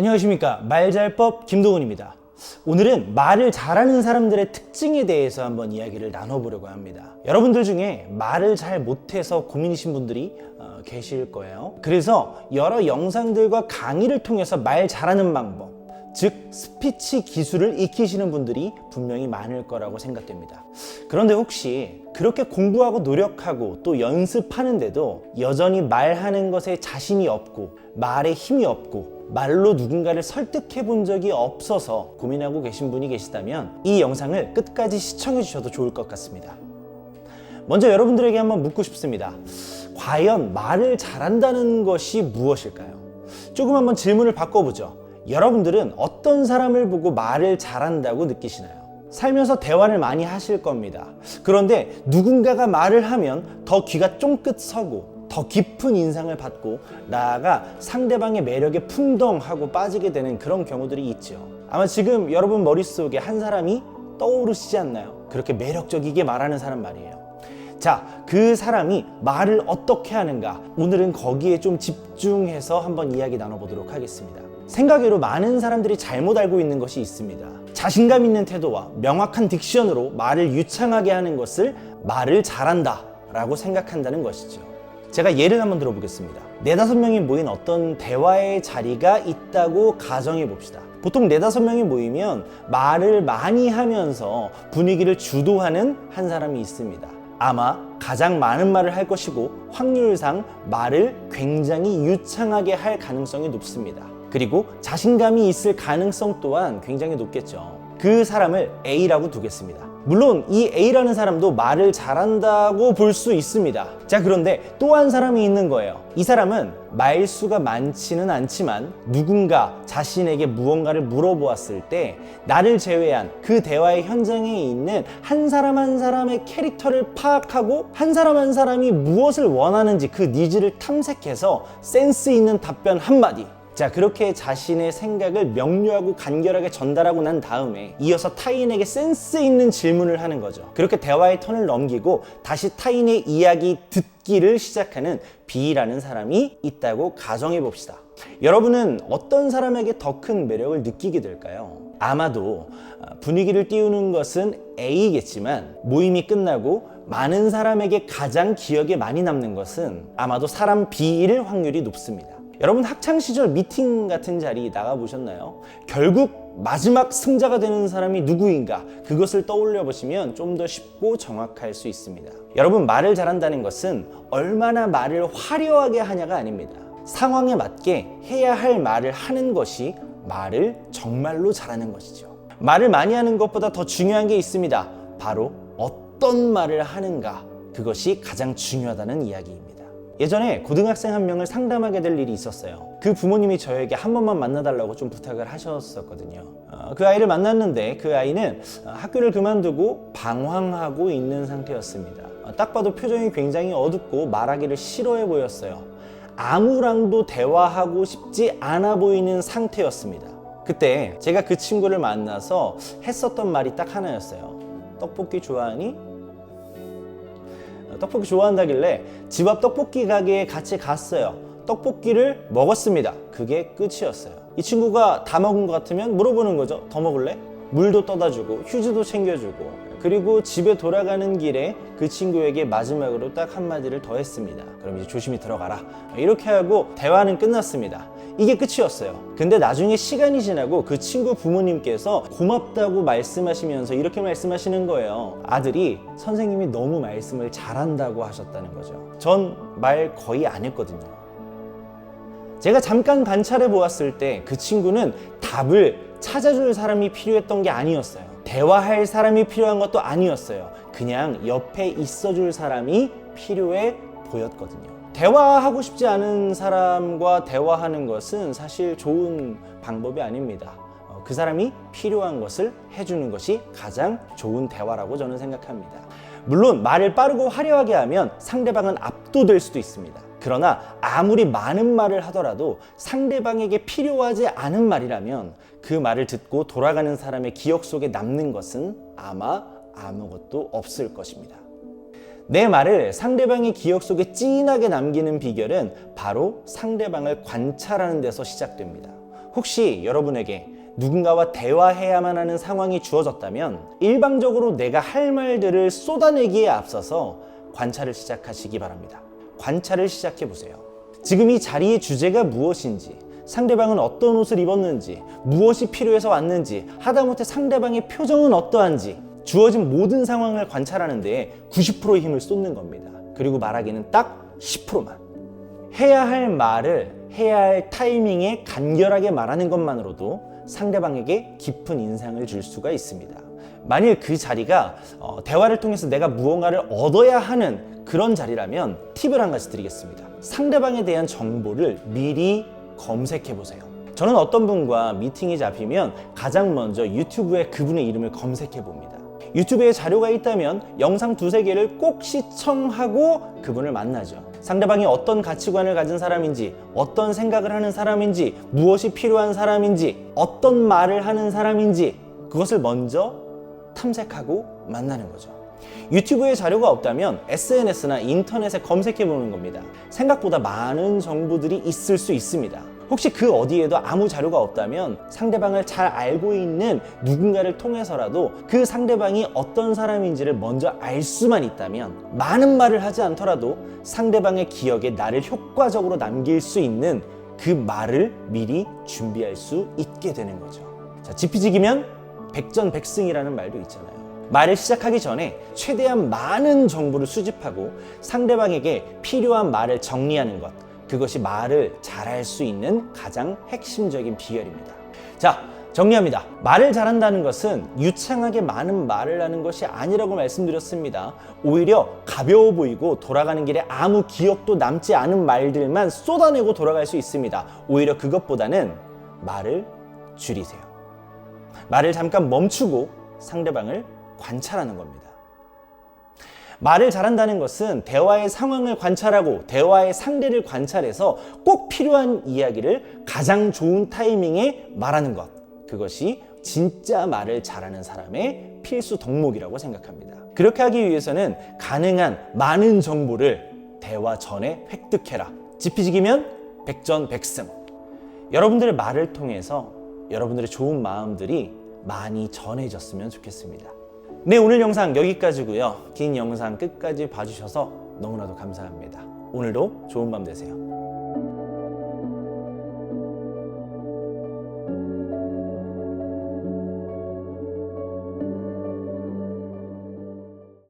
안녕하십니까, 말잘법 김동훈입니다. 오늘은 말을 잘하는 사람들의 특징에 대해서 한번 이야기를 나눠보려고 합니다. 여러분들 중에 말을 잘 못해서 고민이신 분들이 계실 거예요. 그래서 여러 영상들과 강의를 통해서 말 잘하는 방법, 즉 스피치 기술을 익히시는 분들이 분명히 많을 거라고 생각됩니다. 그런데 혹시 그렇게 공부하고 노력하고 또 연습하는데도 여전히 말하는 것에 자신이 없고 말에 힘이 없고 말로 누군가를 설득해 본 적이 없어서 고민하고 계신 분이 계시다면 이 영상을 끝까지 시청해 주셔도 좋을 것 같습니다. 먼저 여러분들에게 한번 묻고 싶습니다. 과연 말을 잘한다는 것이 무엇일까요? 조금 한번 질문을 바꿔보죠. 여러분들은 어떤 사람을 보고 말을 잘한다고 느끼시나요? 살면서 대화를 많이 하실 겁니다. 그런데 누군가가 말을 하면 더 귀가 쫑긋 서고 더 깊은 인상을 받고 나아가 상대방의 매력에 풍덩하고 빠지게 되는 그런 경우들이 있죠. 아마 지금 여러분 머릿속에 한 사람이 떠오르시지 않나요? 그렇게 매력적이게 말하는 사람 말이에요. 자, 그 사람이 말을 어떻게 하는가, 오늘은 거기에 좀 집중해서 한번 이야기 나눠보도록 하겠습니다. 생각외로 많은 사람들이 잘못 알고 있는 것이 있습니다. 자신감 있는 태도와 명확한 딕션으로 말을 유창하게 하는 것을 말을 잘한다 라고 생각한다는 것이죠. 제가 예를 한번 들어보겠습니다. 4-5명이 모인 어떤 대화의 자리가 있다고 가정해 봅시다. 보통 4-5명이 모이면 말을 많이 하면서 분위기를 주도하는 한 사람이 있습니다. 아마 가장 많은 말을 할 것이고 확률상 말을 굉장히 유창하게 할 가능성이 높습니다. 그리고 자신감이 있을 가능성 또한 굉장히 높겠죠. 그 사람을 A라고 두겠습니다. 물론 이 A라는 사람도 말을 잘한다고 볼 수 있습니다. 자, 그런데 또 한 사람이 있는 거예요. 이 사람은 말수가 많지는 않지만 누군가 자신에게 무언가를 물어보았을 때 나를 제외한 그 대화의 현장에 있는 한 사람 한 사람의 캐릭터를 파악하고 한 사람 한 사람이 무엇을 원하는지 그 니즈를 탐색해서 센스 있는 답변 한마디, 자, 그렇게 자신의 생각을 명료하고 간결하게 전달하고 난 다음에 이어서 타인에게 센스 있는 질문을 하는 거죠. 그렇게 대화의 턴을 넘기고 다시 타인의 이야기 듣기를 시작하는 B라는 사람이 있다고 가정해 봅시다. 여러분은 어떤 사람에게 더 큰 매력을 느끼게 될까요? 아마도 분위기를 띄우는 것은 A겠지만 모임이 끝나고 많은 사람에게 가장 기억에 많이 남는 것은 아마도 사람 B일 확률이 높습니다. 여러분 학창시절 미팅 같은 자리 나가보셨나요? 결국 마지막 승자가 되는 사람이 누구인가, 그것을 떠올려 보시면 좀 더 쉽고 정확할 수 있습니다. 여러분, 말을 잘한다는 것은 얼마나 말을 화려하게 하냐가 아닙니다. 상황에 맞게 해야 할 말을 하는 것이 말을 정말로 잘하는 것이죠. 말을 많이 하는 것보다 더 중요한 게 있습니다. 바로 어떤 말을 하는가, 그것이 가장 중요하다는 이야기입니다. 예전에 고등학생 한 명을 상담하게 될 일이 있었어요. 그 부모님이 저에게 한 번만 만나달라고 좀 부탁을 하셨었거든요. 그 아이를 만났는데 그 아이는 학교를 그만두고 방황하고 있는 상태였습니다. 딱 봐도 표정이 굉장히 어둡고 말하기를 싫어해 보였어요. 아무랑도 대화하고 싶지 않아 보이는 상태였습니다. 그때 제가 그 친구를 만나서 했었던 말이 딱 하나였어요. 떡볶이 좋아하니? 떡볶이 좋아한다길래 집 앞 떡볶이 가게에 같이 갔어요. 떡볶이를 먹었습니다. 그게 끝이었어요. 이 친구가 다 먹은 것 같으면 물어보는 거죠. 더 먹을래? 물도 떠다 주고 휴지도 챙겨주고, 그리고 집에 돌아가는 길에 그 친구에게 마지막으로 딱 한마디를 더 했습니다. 그럼 이제 조심히 들어가라. 이렇게 하고 대화는 끝났습니다. 이게 끝이었어요. 근데 나중에 시간이 지나고 그 친구 부모님께서 고맙다고 말씀하시면서 이렇게 말씀하시는 거예요. 아들이 선생님이 너무 말씀을 잘한다고 하셨다는 거죠. 전 말 거의 안 했거든요. 제가 잠깐 관찰해 보았을 때 그 친구는 답을 찾아줄 사람이 필요했던 게 아니었어요. 대화할 사람이 필요한 것도 아니었어요. 그냥 옆에 있어줄 사람이 필요해 보였거든요. 대화하고 싶지 않은 사람과 대화하는 것은 사실 좋은 방법이 아닙니다. 그 사람이 필요한 것을 해주는 것이 가장 좋은 대화라고 저는 생각합니다. 물론 말을 빠르고 화려하게 하면 상대방은 압도될 수도 있습니다. 그러나 아무리 많은 말을 하더라도 상대방에게 필요하지 않은 말이라면 그 말을 듣고 돌아가는 사람의 기억 속에 남는 것은 아마 아무것도 없을 것입니다. 내 말을 상대방의 기억 속에 진하게 남기는 비결은 바로 상대방을 관찰하는 데서 시작됩니다. 혹시 여러분에게 누군가와 대화해야만 하는 상황이 주어졌다면 일방적으로 내가 할 말들을 쏟아내기에 앞서서 관찰을 시작하시기 바랍니다. 관찰을 시작해 보세요. 지금 이 자리의 주제가 무엇인지, 상대방은 어떤 옷을 입었는지, 무엇이 필요해서 왔는지, 하다못해 상대방의 표정은 어떠한지, 주어진 모든 상황을 관찰하는 데에 90%의 힘을 쏟는 겁니다. 그리고 말하기는 딱 10%만. 해야 할 말을 해야 할 타이밍에 간결하게 말하는 것만으로도 상대방에게 깊은 인상을 줄 수가 있습니다. 만일 그 자리가 대화를 통해서 내가 무언가를 얻어야 하는 그런 자리라면 팁을 한 가지 드리겠습니다. 상대방에 대한 정보를 미리 검색해 보세요. 저는 어떤 분과 미팅이 잡히면 가장 먼저 유튜브에 그분의 이름을 검색해 봅니다. 유튜브에 자료가 있다면 영상 두세 개를 꼭 시청하고 그분을 만나죠. 상대방이 어떤 가치관을 가진 사람인지, 어떤 생각을 하는 사람인지, 무엇이 필요한 사람인지, 어떤 말을 하는 사람인지 그것을 먼저 탐색하고 만나는 거죠. 유튜브에 자료가 없다면 SNS나 인터넷에 검색해 보는 겁니다. 생각보다 많은 정보들이 있을 수 있습니다. 혹시 그 어디에도 아무 자료가 없다면 상대방을 잘 알고 있는 누군가를 통해서라도 그 상대방이 어떤 사람인지를 먼저 알 수만 있다면 많은 말을 하지 않더라도 상대방의 기억에 나를 효과적으로 남길 수 있는 그 말을 미리 준비할 수 있게 되는 거죠. 자, 지피지기면 백전백승이라는 말도 있잖아요. 말을 시작하기 전에 최대한 많은 정보를 수집하고 상대방에게 필요한 말을 정리하는 것, 그것이 말을 잘할 수 있는 가장 핵심적인 비결입니다. 자, 정리합니다. 말을 잘한다는 것은 유창하게 많은 말을 하는 것이 아니라고 말씀드렸습니다. 오히려 가벼워 보이고 돌아가는 길에 아무 기억도 남지 않은 말들만 쏟아내고 돌아갈 수 있습니다. 오히려 그것보다는 말을 줄이세요. 말을 잠깐 멈추고 상대방을 관찰하는 겁니다. 말을 잘한다는 것은 대화의 상황을 관찰하고 대화의 상대를 관찰해서 꼭 필요한 이야기를 가장 좋은 타이밍에 말하는 것. 그것이 진짜 말을 잘하는 사람의 필수 덕목이라고 생각합니다. 그렇게 하기 위해서는 가능한 많은 정보를 대화 전에 획득해라. 지피지기면 백전백승. 여러분들의 말을 통해서 여러분들의 좋은 마음들이 많이 전해졌으면 좋겠습니다. 네, 오늘 영상 여기까지고요. 긴 영상 끝까지 봐주셔서 너무나도 감사합니다. 오늘도 좋은 밤 되세요.